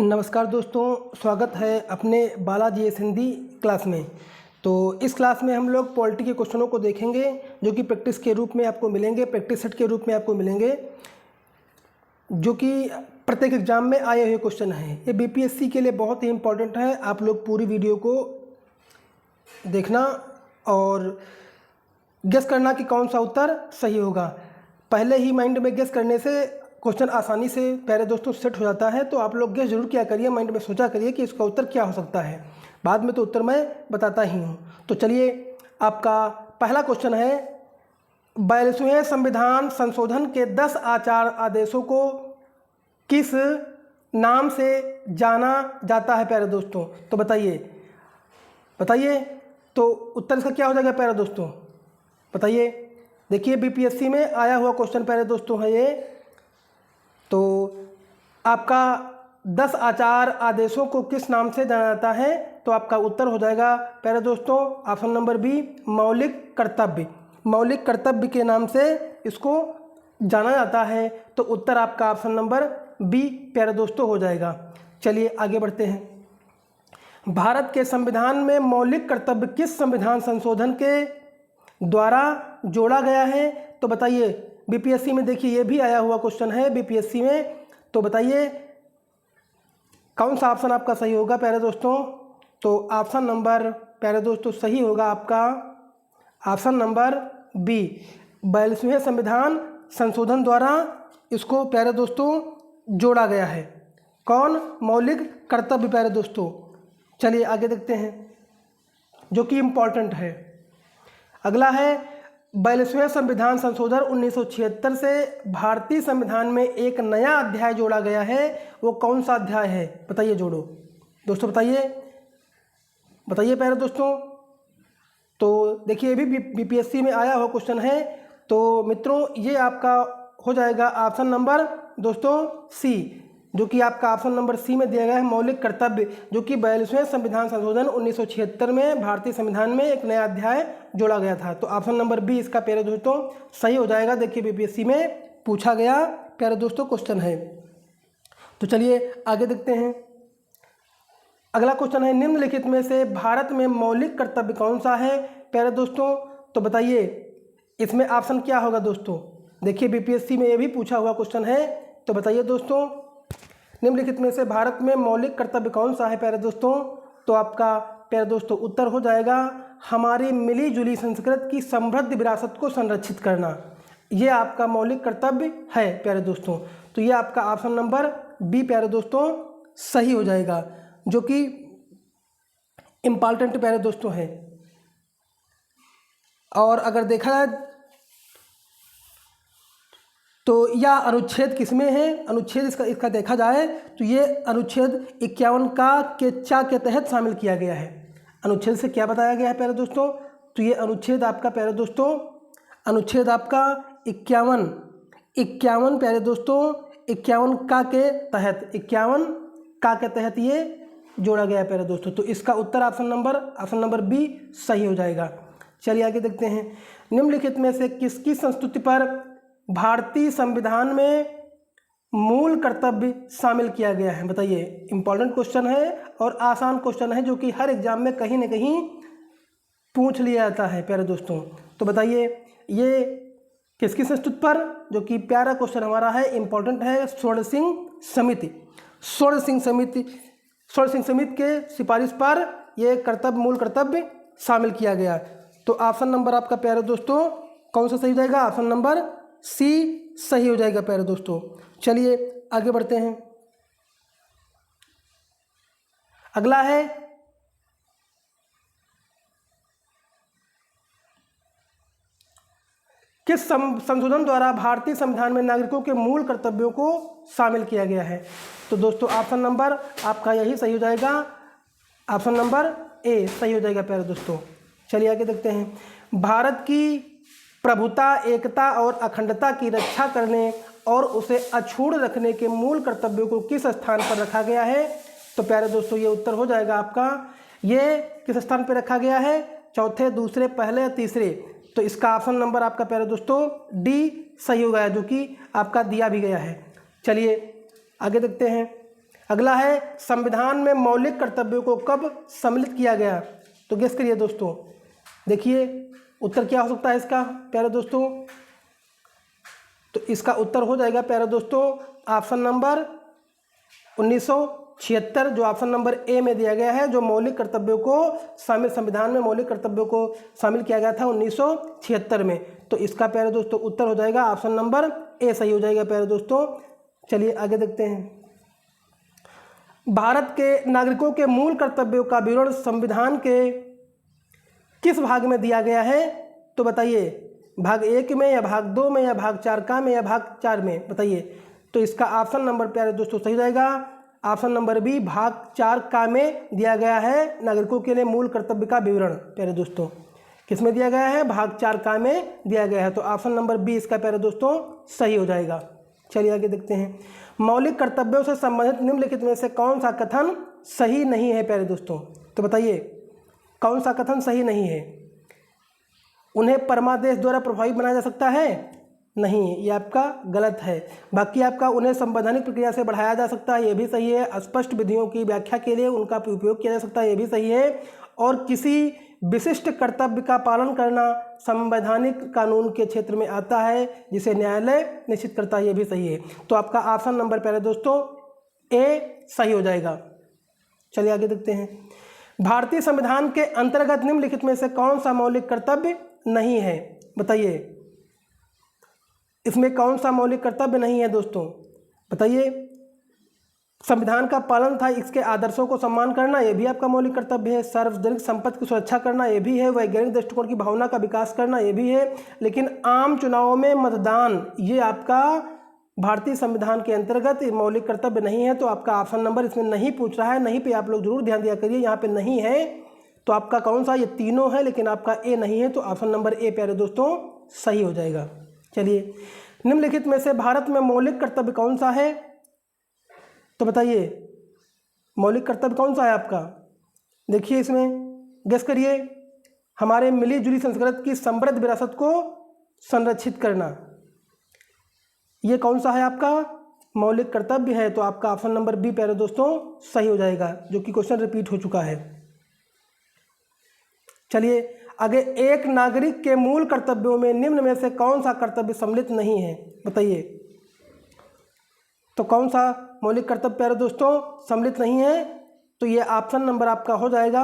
नमस्कार दोस्तों, स्वागत है अपने बालाजी एस हिंदी क्लास में। तो इस क्लास में हम लोग पॉलिटी के क्वेश्चनों को देखेंगे जो कि प्रैक्टिस के रूप में आपको मिलेंगे, प्रैक्टिस सेट के रूप में आपको मिलेंगे, जो कि प्रत्येक एग्जाम में आए हुए क्वेश्चन हैं। ये बीपीएससी के लिए बहुत ही इम्पोर्टेंट है। आप लोग पूरी वीडियो को देखना और गेस करना कि कौन सा उत्तर सही होगा। पहले ही माइंड में गेस करने से क्वेश्चन आसानी से प्यारे दोस्तों सेट हो जाता है। तो आप लोग गेस जरूर किया करिए, माइंड में सोचा करिए कि इसका उत्तर क्या हो सकता है। बाद में तो उत्तर मैं बताता ही हूँ। तो चलिए, आपका पहला क्वेश्चन है, 42वें संविधान संशोधन के 10 आचार आदेशों को किस नाम से जाना जाता है प्यारे दोस्तों? तो बताइए तो उत्तर इसका क्या हो जाएगा प्यारे दोस्तों? बताइए। देखिए, बीपीएससी में आया हुआ क्वेश्चन प्यारे दोस्तों है ये। तो आपका 10 आचार आदेशों को किस नाम से जाना जाता है? तो आपका उत्तर हो जाएगा प्यारे दोस्तों ऑप्शन नंबर बी, मौलिक कर्तव्य। मौलिक कर्तव्य के नाम से इसको जाना जाता है। तो उत्तर आपका ऑप्शन नंबर बी प्यारे दोस्तों हो जाएगा। चलिए आगे बढ़ते हैं। भारत के संविधान में मौलिक कर्तव्य किस संविधान संशोधन के द्वारा जोड़ा गया है? तो बताइए। बीपीएससी में देखिए ये भी आया हुआ क्वेश्चन है बीपीएससी में। तो बताइए कौन सा ऑप्शन आपका सही होगा प्यारे दोस्तों? तो ऑप्शन नंबर प्यारे दोस्तों सही होगा आपका ऑप्शन नंबर बी, 42वें संविधान संशोधन द्वारा इसको प्यारे दोस्तों जोड़ा गया है। कौन? मौलिक कर्तव्य प्यारे दोस्तों। चलिए आगे देखते हैं, जो कि इम्पॉर्टेंट है। अगला है, 42वें संविधान संशोधन 1976 से भारतीय संविधान में एक नया अध्याय जोड़ा गया है। वो कौन सा अध्याय है? बताइए जोड़ो दोस्तों, बताइए प्यारे दोस्तों। तो देखिए, ये भी बीपीएससी में आया हुआ क्वेश्चन है। तो मित्रों, ये आपका हो जाएगा ऑप्शन नंबर दोस्तों सी, जो कि आपका ऑप्शन नंबर सी में दिया गया है, मौलिक कर्तव्य, जो कि 42वें संविधान संशोधन 1976 में भारतीय संविधान में एक नया अध्याय जोड़ा गया था। तो ऑप्शन नंबर बी इसका प्यारे दोस्तों सही हो जाएगा। देखिए, बीपीएससी में पूछा गया प्यारे दोस्तों क्वेश्चन है। तो चलिए आगे देखते हैं। अगला क्वेश्चन है, निम्नलिखित में से भारत में मौलिक कर्तव्य कौन सा है प्यारे दोस्तों? तो बताइए इसमें ऑप्शन क्या होगा दोस्तों? देखिए, बीपीएससी में ये भी पूछा हुआ क्वेश्चन है। तो बताइए दोस्तों, निम्नलिखित में से भारत में मौलिक कर्तव्य कौन सा है प्यारे दोस्तों? तो आपका प्यारे दोस्तों उत्तर हो जाएगा, हमारी मिली जुली संस्कृति की समृद्ध विरासत को संरक्षित करना। ये आपका मौलिक कर्तव्य है प्यारे दोस्तों। तो ये आपका ऑप्शन नंबर बी प्यारे दोस्तों सही हो जाएगा, जो कि इम्पॉर्टेंट प्यारे दोस्तों है। और अगर देखा जाए तो यह अनुच्छेद किसमें है? अनुच्छेद इसका देखा जाए तो ये अनुच्छेद 51 का के चा के तहत शामिल किया गया है। अनुच्छेद से क्या बताया गया है प्यारे दोस्तों? तो ये अनुच्छेद आपका प्यारे दोस्तों, अनुच्छेद आपका 51 प्यारे दोस्तों 51 का के तहत, 51 का के तहत ये जोड़ा गया है प्यारे दोस्तों। तो इसका उत्तर ऑप्शन नंबर बी सही हो जाएगा। चलिए आगे देखते हैं। निम्नलिखित में से किसकी संस्तुति पर भारतीय संविधान में मूल कर्तव्य शामिल किया गया है? बताइए। इंपॉर्टेंट क्वेश्चन है और आसान क्वेश्चन है, जो कि हर एग्जाम में कहीं ना कहीं पूछ लिया जाता है प्यारे दोस्तों। तो बताइए ये किसकी संस्तुति पर? जो कि प्यारा क्वेश्चन हमारा है, इंपॉर्टेंट है, स्वर्ण सिंह समिति के सिफारिश पर यह मूल कर्तव्य शामिल किया गया। तो ऑप्शन नंबर आपका प्यारे दोस्तों कौन सा सही हो जाएगा? ऑप्शन नंबर सी सही हो जाएगा प्यारे दोस्तों। चलिए आगे बढ़ते हैं। अगला है, किस संशोधन द्वारा भारतीय संविधान में नागरिकों के मूल कर्तव्यों को शामिल किया गया है? तो दोस्तों ऑप्शन नंबर आपका यही सही हो जाएगा, ऑप्शन नंबर ए सही हो जाएगा प्यारे दोस्तों। चलिए आगे देखते हैं। भारत की प्रभुता, एकता और अखंडता की रक्षा करने और उसे अछूत रखने के मूल कर्तव्यों को किस स्थान पर रखा गया है? तो प्यारे दोस्तों ये उत्तर हो जाएगा आपका, ये किस स्थान पर रखा गया है? चौथे, दूसरे, पहले या तीसरे? तो इसका ऑप्शन नंबर आपका प्यारे दोस्तों डी सही हो गया, जो कि आपका दिया भी गया है। चलिए आगे देखते हैं। अगला है संविधान में मौलिक कर्तव्यों को कब सम्मिलित किया गया? तो गेस करिए दोस्तों। देखिए उत्तर क्या हो सकता है इसका प्यारे दोस्तों। तो इसका उत्तर हो जाएगा प्यारे दोस्तों ऑप्शन नंबर 1976, जो ऑप्शन नंबर ए में दिया गया है। जो मौलिक कर्तव्यों को शामिल, संविधान में मौलिक कर्तव्यों को शामिल किया गया था 1976 में। तो इसका प्यारे दोस्तों उत्तर हो जाएगा ऑप्शन नंबर ए सही हो जाएगा प्यारे दोस्तों। चलिए आगे देखते हैं। भारत के नागरिकों के मूल कर्तव्यों का विवरण संविधान के किस भाग में दिया गया है? तो बताइए, भाग 1 में या भाग 2 में या भाग 4 का में या भाग 4 में, बताइए। तो इसका ऑप्शन नंबर प्यारे दोस्तों सही जाएगा ऑप्शन नंबर बी, भाग 4 का में दिया गया है नागरिकों के लिए मूल कर्तव्य का विवरण। प्यारे दोस्तों किस में दिया गया है? भाग 4 का में दिया गया है। तो ऑप्शन नंबर बी इसका प्यारे दोस्तों सही हो जाएगा। चलिए आगे देखते हैं। मौलिक कर्तव्यों से संबंधित निम्नलिखित में से कौन सा कथन सही नहीं है प्यारे दोस्तों? तो बताइए कौन सा कथन सही नहीं है? उन्हें परमादेश द्वारा प्रभावी बनाया जा सकता है? नहीं, ये आपका गलत है। बाकी आपका उन्हें संवैधानिक प्रक्रिया से बढ़ाया जा सकता है, ये भी सही है। स्पष्ट विधियों की व्याख्या के लिए उनका उपयोग किया जा सकता है, ये भी सही है। और किसी विशिष्ट कर्तव्य का पालन करना संवैधानिक कानून के क्षेत्र में आता है जिसे न्यायालय निश्चित करता है, ये भी सही है। तो आपका ऑप्शन नंबर प्यारे दोस्तों ए सही हो जाएगा। चलिए आगे देखते हैं। भारतीय संविधान के अंतर्गत निम्नलिखित में से कौन सा मौलिक कर्तव्य नहीं है? बताइए इसमें कौन सा मौलिक कर्तव्य नहीं है दोस्तों? बताइए। संविधान का पालन था, इसके आदर्शों को सम्मान करना, यह भी आपका मौलिक कर्तव्य है। सार्वजनिक संपत्ति की सुरक्षा करना, यह भी है। वैज्ञानिक दृष्टिकोण की भावना का विकास करना, यह भी है। लेकिन आम चुनावों में मतदान, ये आपका भारतीय संविधान के अंतर्गत मौलिक कर्तव्य नहीं है। तो आपका ऑप्शन नंबर इसमें नहीं पूछ रहा है, नहीं पे आप लोग जरूर ध्यान दिया करिए, यहाँ पे नहीं है। तो आपका कौन सा? ये तीनों है, लेकिन आपका ए नहीं है। तो ऑप्शन नंबर ए प्यारे दोस्तों सही हो जाएगा। चलिए, निम्नलिखित में से भारत में मौलिक कर्तव्य कौन सा है? तो बताइए मौलिक कर्तव्य कौन सा है आपका? देखिए इसमें गेस करिए। हमारे मिली जुली संस्कृति की समृद्ध विरासत को संरक्षित करना, ये कौन सा है आपका? मौलिक कर्तव्य है। तो आपका ऑप्शन नंबर बी प्यारे दोस्तों सही हो जाएगा, जो कि क्वेश्चन रिपीट हो चुका है। चलिए आगे। एक नागरिक के मूल कर्तव्यों में निम्न में से कौन सा कर्तव्य सम्मिलित नहीं है? बताइए। तो कौन सा मौलिक कर्तव्य प्यारे दोस्तों सम्मिलित नहीं है? तो ये ऑप्शन नंबर आपका हो जाएगा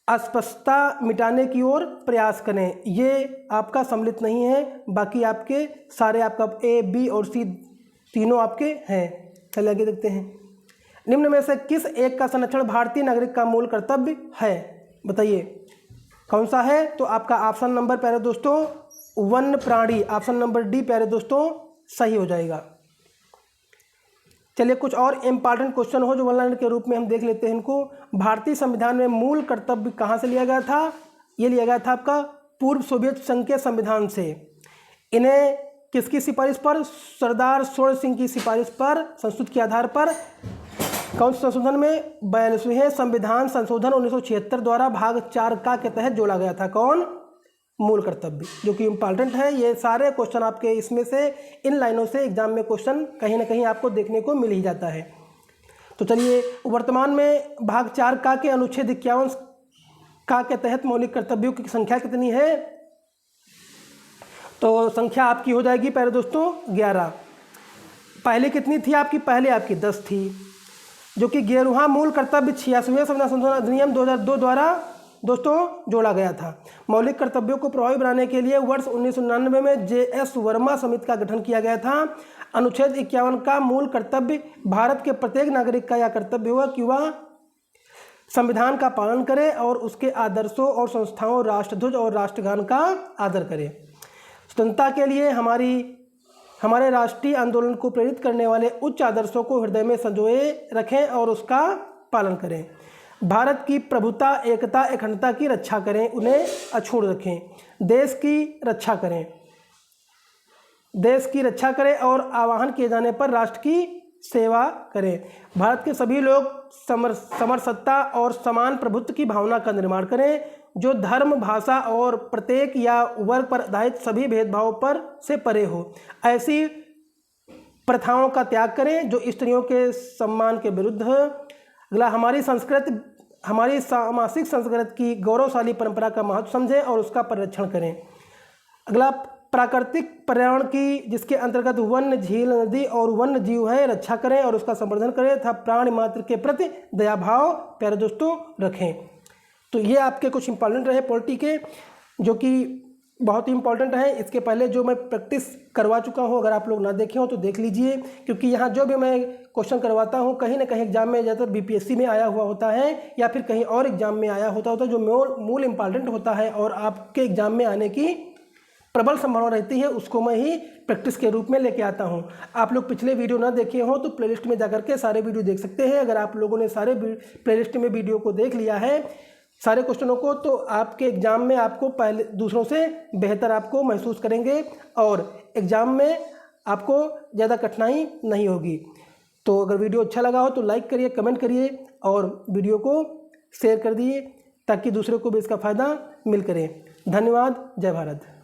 अस्पष्टता मिटाने की ओर प्रयास करें, ये आपका सम्मिलित नहीं है। बाकी आपके सारे आपका ए, बी और सी तीनों आपके हैं। चलिए आगे देखते हैं। निम्न में से किस एक का संरक्षण भारतीय नागरिक का मूल कर्तव्य है? बताइए कौन सा है? तो आपका ऑप्शन नंबर प्यारे दोस्तों वन्य प्राणी, ऑप्शन नंबर डी प्यारे दोस्तों सही हो जाएगा। चलिए कुछ और इम्पॉर्टेंट क्वेश्चन हो जो वन लाइनर के रूप में हम देख लेते हैं इनको। भारतीय संविधान में मूल कर्तव्य कहाँ से लिया गया था? ये लिया गया था आपका पूर्व सोवियत संघ के संविधान से। इन्हें किसकी सिफारिश पर? सरदार स्वर्ण सिंह की सिफारिश पर, संस्कृत के आधार पर। कौन से संशोधन में? 42वें संविधान संशोधन 1976 द्वारा भाग 4 का के तहत जोड़ा गया था। कौन? मूल कर्तव्य, जो कि इम्पॉर्टेंट है। ये सारे क्वेश्चन आपके इसमें से इन लाइनों से एग्जाम में क्वेश्चन कहीं ना कहीं आपको देखने को मिल ही जाता है। तो चलिए, वर्तमान में भाग 4 का के अनुच्छेद 51 का के तहत मौलिक कर्तव्यों की संख्या कितनी है? तो संख्या आपकी हो जाएगी प्यारे दोस्तों 11। पहले कितनी थी आपकी? पहले आपकी 10 थी, जो कि 11वां मूल कर्तव्य 86वें संविधान संशोधन अधिनियम 2002 द्वारा दोस्तों जोड़ा गया था। मौलिक कर्तव्यों को प्रभावी बनाने के लिए वर्ष 1999 में JS वर्मा समिति का गठन किया गया था। अनुच्छेद 51 का मूल कर्तव्य भारत के प्रत्येक नागरिक का यह कर्तव्य हुआ कि वह संविधान का पालन करे और उसके आदर्शों और संस्थाओं, राष्ट्रध्वज और राष्ट्रगान का आदर करे। स्वतंत्रता के लिए हमारे राष्ट्रीय आंदोलन को प्रेरित करने वाले उच्च आदर्शों को हृदय में संजोए रखें और उसका पालन करें। भारत की प्रभुता, एकता, अखंडता की रक्षा करें, उन्हें अछूत रखें। देश की रक्षा करें और आह्वान किए जाने पर राष्ट्र की सेवा करें। भारत के सभी लोग समरसत्ता और समान प्रभुत्व की भावना का निर्माण करें, जो धर्म, भाषा और प्रत्येक या वर्ग पर आधारित सभी भेदभाव पर से परे हो। ऐसी प्रथाओं का त्याग करें जो स्त्रियों के सम्मान के विरुद्ध है। अगला, हमारी सामाजिक संस्कृति की गौरवशाली परंपरा का महत्व समझें और उसका परिरक्षण करें। अगला, प्राकृतिक पर्यावरण की जिसके अंतर्गत वन्य, झील, नदी और वन्य जीव है, रक्षा करें और उसका संवर्धन करें तथा प्राणी मात्र के प्रति दया भाव प्यारे दोस्तों रखें। तो ये आपके कुछ इंपॉर्टेंट रहे पॉलिटी के, जो कि बहुत ही इंपॉर्टेंट है। इसके पहले जो मैं प्रैक्टिस करवा चुका हूँ, अगर आप लोग ना देखे हो तो देख लीजिए, क्योंकि यहाँ जो भी मैं क्वेश्चन करवाता हूँ कहीं ना कहीं एग्जाम में ज़्यादातर बीपीएससी में आया हुआ होता है या फिर कहीं और एग्जाम में आया होता है, जो मूल इंपॉर्टेंट होता है और आपके एग्जाम में आने की प्रबल संभावना रहती है, उसको मैं ही प्रैक्टिस के रूप में लेके आता हूँ। आप लोग पिछले वीडियो ना देखे हो तो प्लेलिस्ट में जाकर के सारे वीडियो देख सकते हैं। अगर आप लोगों ने सारे प्लेलिस्ट में वीडियो को देख लिया है, सारे क्वेश्चनों को, तो आपके एग्ज़ाम में आपको पहले दूसरों से बेहतर आपको महसूस करेंगे और एग्ज़ाम में आपको ज़्यादा कठिनाई नहीं होगी। तो अगर वीडियो अच्छा लगा हो तो लाइक करिए, कमेंट करिए और वीडियो को शेयर कर दिए ताकि दूसरों को भी इसका फ़ायदा मिल करे। धन्यवाद। जय भारत।